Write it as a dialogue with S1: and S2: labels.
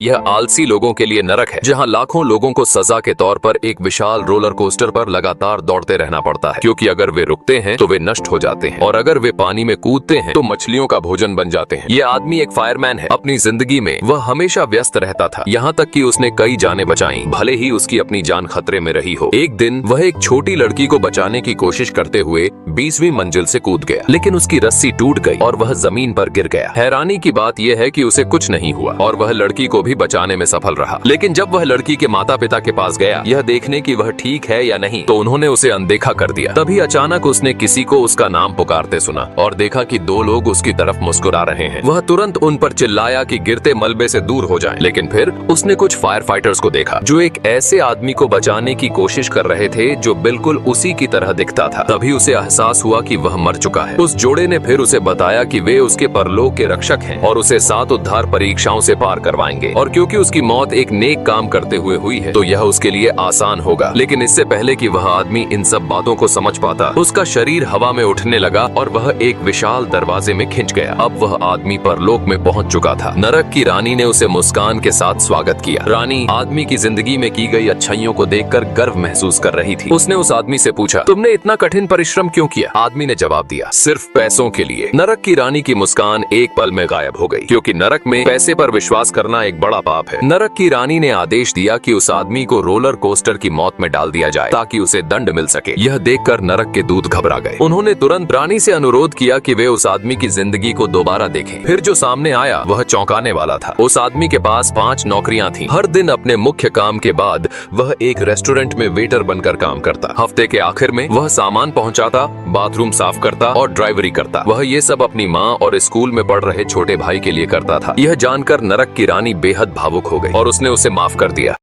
S1: यह आलसी लोगों के लिए नरक है, जहां लाखों लोगों को सजा के तौर पर एक विशाल रोलर कोस्टर पर लगातार दौड़ते रहना पड़ता है, क्योंकि अगर वे रुकते हैं तो वे नष्ट हो जाते हैं और अगर वे पानी में कूदते हैं तो मछलियों का भोजन बन जाते हैं। यह आदमी एक फायरमैन है। अपनी जिंदगी में वह हमेशा व्यस्त रहता था, यहाँ तक कि उसने कई जानें बचाई, भले ही उसकी अपनी जान खतरे में रही हो। एक दिन वह एक छोटी लड़की को बचाने की कोशिश करते हुए 20वीं मंजिल से कूद गया, लेकिन उसकी रस्सी टूट गई और वह जमीन पर गिर गया। हैरानी की बात यह है कि उसे कुछ नहीं हुआ और वह लड़की को भी बचाने में सफल रहा। लेकिन जब वह लड़की के माता पिता के पास गया यह देखने की वह ठीक है या नहीं, तो उन्होंने उसे अनदेखा कर दिया। तभी अचानक उसने किसी को उसका नाम पुकारते सुना और देखा कि दो लोग उसकी तरफ मुस्कुरा रहे हैं। वह तुरंत उन पर चिल्लाया कि गिरते मलबे से दूर हो जाएं। लेकिन फिर उसने कुछ फायर फाइटर्स को देखा जो एक ऐसे आदमी को बचाने की कोशिश कर रहे थे जो बिल्कुल उसी की तरह दिखता था। तभी उसे एहसास हुआ कि वह मर चुका है। उस जोड़े ने फिर उसे बताया कि वे उसके परलोक के रक्षक हैं और उसे 7 उद्धार परीक्षाओं से पार करवाएंगे, और क्योंकि उसकी मौत एक नेक काम करते हुए हुई है तो यह उसके लिए आसान होगा। लेकिन इससे पहले कि वह आदमी इन सब बातों को समझ पाता, उसका शरीर हवा में उठने लगा और वह एक विशाल दरवाजे में खिंच गया। अब वह आदमी परलोक में पहुंच चुका था। नरक की रानी ने उसे मुस्कान के साथ स्वागत किया। रानी आदमी की जिंदगी में की गई अच्छाइयों को देखकर गर्व महसूस कर रही थी। उसने उस आदमी से पूछा, तुमने इतना कठिन परिश्रम क्यों किया? आदमी ने जवाब दिया, सिर्फ पैसों के लिए। नरक की रानी की मुस्कान एक पल में गायब हो गई, क्योंकि नरक में पैसे पर विश्वास करना एक बड़ा पाप है। नरक की रानी ने आदेश दिया कि उस आदमी को रोलर कोस्टर की मौत में डाल दिया जाए ताकि उसे दंड मिल सके। यह देखकर नरक के दूत घबरा गए। उन्होंने तुरंत रानी से अनुरोध किया कि वे उस आदमी की जिंदगी को दोबारा देखें। फिर जो सामने आया वह चौंकाने वाला था। उस आदमी के पास 5 नौकरियां थीं। हर दिन अपने मुख्य काम के बाद वह एक रेस्टोरेंट में वेटर बनकर काम करता। हफ्ते के आखिर में वह सामान पहुंचाता, बाथरूम साफ करता और ड्राइवरी करता। वह ये सब अपनी माँ और स्कूल में पढ़ रहे छोटे भाई के लिए करता था। यह जानकर नरक की रानी बेहद भावुक हो गई और उसने उसे माफ कर दिया।